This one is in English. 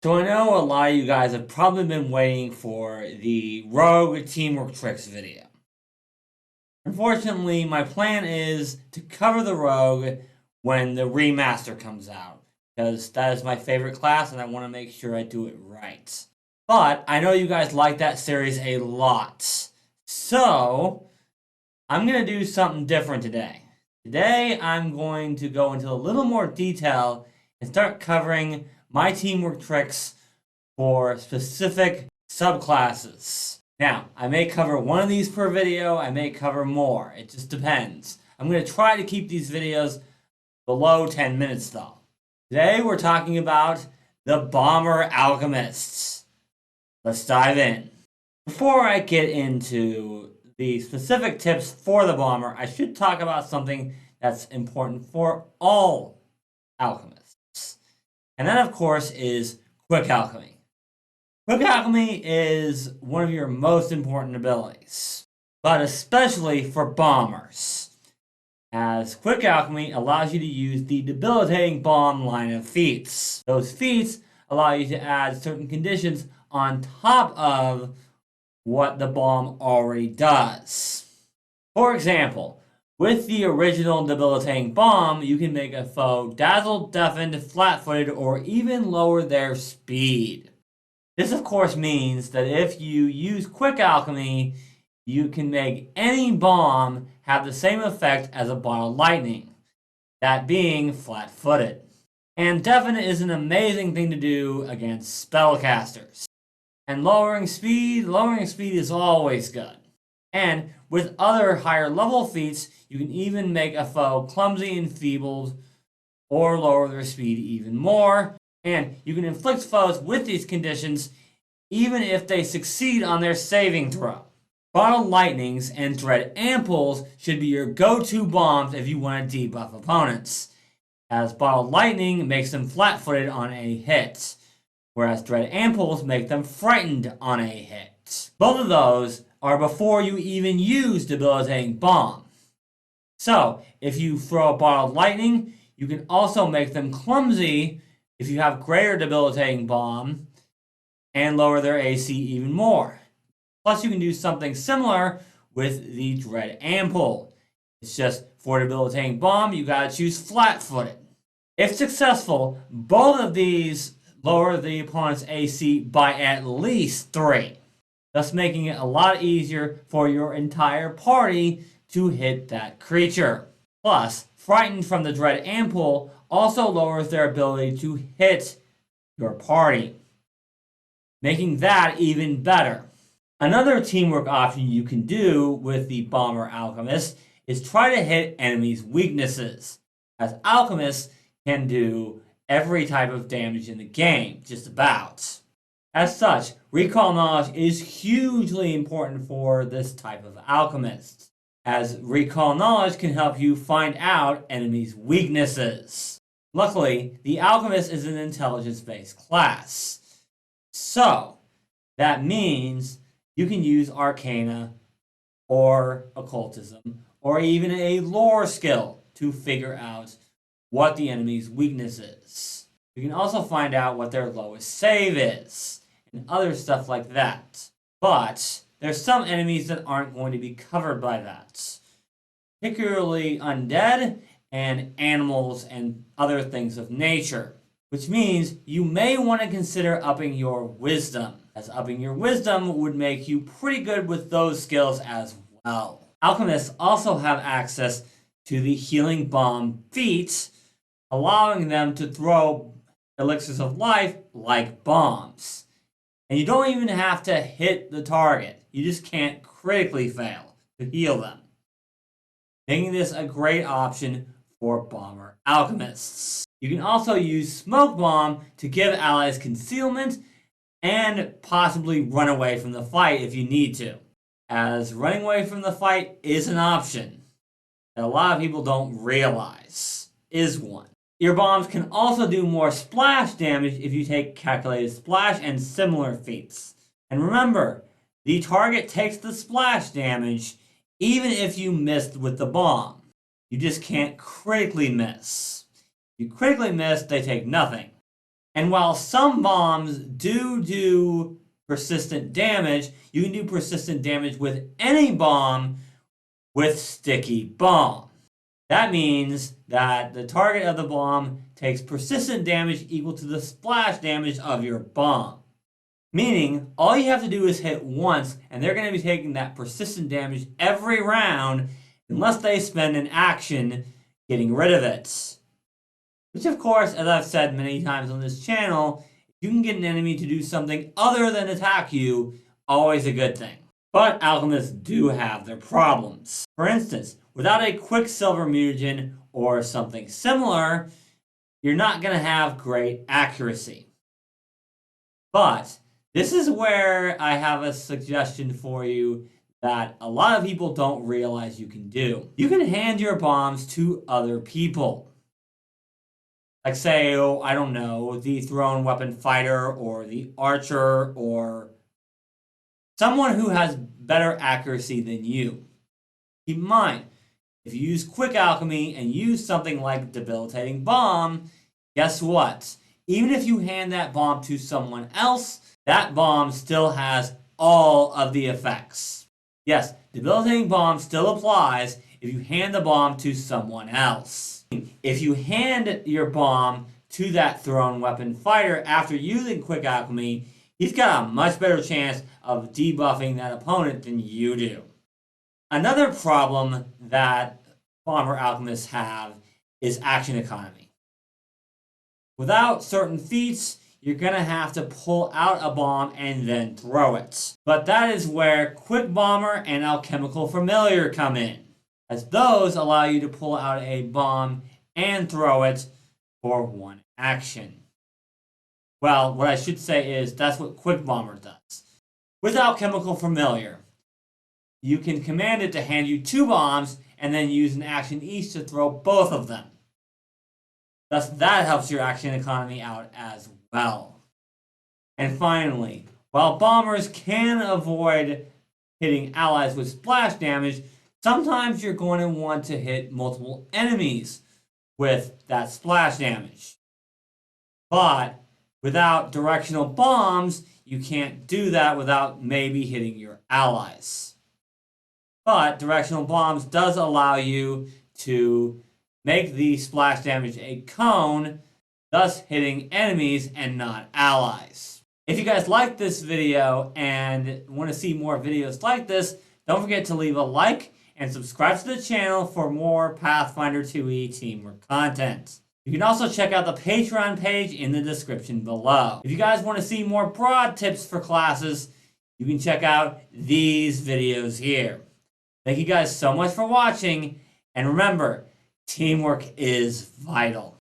So I know a lot of you guys have probably been waiting for the Rogue Teamwork Tricks video. Unfortunately, my plan is to cover the Rogue when the remaster comes out, because that is my favorite class and I want to make sure I do it right. But I know you guys like that series a lot. So I'm going to do something different today. Today I'm going to go into a little more detail and start covering my teamwork tricks for specific subclasses. Now, I may cover one of these per video, I may cover more. It just depends. I'm going to try to keep these videos below 10 minutes though. Today we're talking about the Bomber Alchemists. Let's dive in. Before I get into the specific tips for the Bomber, I should talk about something that's important for all alchemists. And that, of course, is Quick Alchemy. Quick Alchemy is one of your most important abilities, but especially for bombers, as Quick Alchemy allows you to use the Debilitating Bomb line of feats. Those feats allow you to add certain conditions on top of what the bomb already does. For example, with the original Debilitating Bomb, you can make a foe dazzled, deafened, flat-footed, or even lower their speed. This, of course, means that if you use Quick Alchemy, you can make any bomb have the same effect as a bottle lightning, that being flat-footed. And deafen is an amazing thing to do against spellcasters. And lowering speed is always good. And with other higher level feats, you can even make a foe clumsy and enfeebled, or lower their speed even more. And you can inflict foes with these conditions even if they succeed on their saving throw. Bottle Lightnings and Dread Amples should be your go-to bombs if you want to debuff opponents, as Bottle Lightning makes them flat-footed on a hit, whereas Dread Amples make them frightened on a hit. Both of those are before you even use Debilitating Bomb. So, if you throw a Bottle Lightning, you can also make them clumsy if you have greater Debilitating Bomb, and lower their AC even more. Plus, you can do something similar with the Dread Ample. It's just for Debilitating Bomb, you gotta choose flat-footed. If successful, both of these lower the opponent's AC by at least 3, thus making it a lot easier for your entire party to hit that creature. Plus, Frightened from the Dread Ample also lowers their ability to hit your party, making that even better. Another teamwork option you can do with the Bomber Alchemist is try to hit enemies' weaknesses, as alchemists can do every type of damage in the game, just about. As such, recall knowledge is hugely important for this type of alchemist, as recall knowledge can help you find out enemies' weaknesses. Luckily, the alchemist is an intelligence-based class, so that means you can use Arcana or Occultism or even a lore skill to figure out what the enemy's weakness is. You can also find out what their lowest save is and other stuff like that. But there's some enemies that aren't going to be covered by that, particularly undead and animals and other things of nature, which means you may want to consider upping your wisdom, as upping your wisdom would make you pretty good with those skills as well. Alchemists also have access to the Healing Bomb feat, allowing them to throw elixirs of life like bombs. And you don't even have to hit the target, you just can't critically fail to heal them, making this a great option for Bomber Alchemists. You can also use Smoke Bomb to give allies concealment and possibly run away from the fight if you need to, as running away from the fight is an option that a lot of people don't realize is one. Your bombs can also do more splash damage if you take Calculated Splash and similar feats. And remember, the target takes the splash damage even if you missed with the bomb. You just can't critically miss. If you critically miss, they take nothing. And while some bombs do persistent damage, you can do persistent damage with any bomb with sticky bomb. That means that the target of the bomb takes persistent damage equal to the splash damage of your bomb. Meaning, all you have to do is hit once, and they're going to be taking that persistent damage every round unless they spend an action getting rid of it. Which, of course, as I've said many times on this channel, if you can get an enemy to do something other than attack you, always a good thing. But alchemists do have their problems. For instance, without a Quicksilver mutagen or something similar, you're not going to have great accuracy. But this is where I have a suggestion for you that a lot of people don't realize you can do. You can hand your bombs to other people. Like say, oh, I don't know, the thrown weapon fighter or the archer or someone who has better accuracy than you. Keep in mind, if you use quick alchemy and use something like Debilitating Bomb, guess what? Even if you hand that bomb to someone else, that bomb still has all of the effects. Yes, Debilitating Bomb still applies if you hand the bomb to someone else. If you hand your bomb to that thrown weapon fighter after using quick alchemy, he's got a much better chance of debuffing that opponent than you do. Another problem that Bomber Alchemists have is action economy. Without certain feats, you're going to have to pull out a bomb and then throw it. But that is where Quick Bomber and Alchemical Familiar come in, as those allow you to pull out a bomb and throw it for one action. Well, what I should say is that's what Quick Bomber does. With Alchemical Familiar, you can command it to hand you 2 bombs and then use an action each to throw both of them. Thus, that helps your action economy out as well. And finally, while bombers can avoid hitting allies with splash damage, sometimes you're going to want to hit multiple enemies with that splash damage. But without directional bombs, you can't do that without maybe hitting your allies. But directional bombs does allow you to make the splash damage a cone, thus hitting enemies and not allies. If you guys like this video and want to see more videos like this, don't forget to leave a like and subscribe to the channel for more Pathfinder 2e teamwork content. You can also check out the Patreon page in the description below. If you guys want to see more broad tips for classes, you can check out these videos here. Thank you guys so much for watching, and remember, teamwork is vital.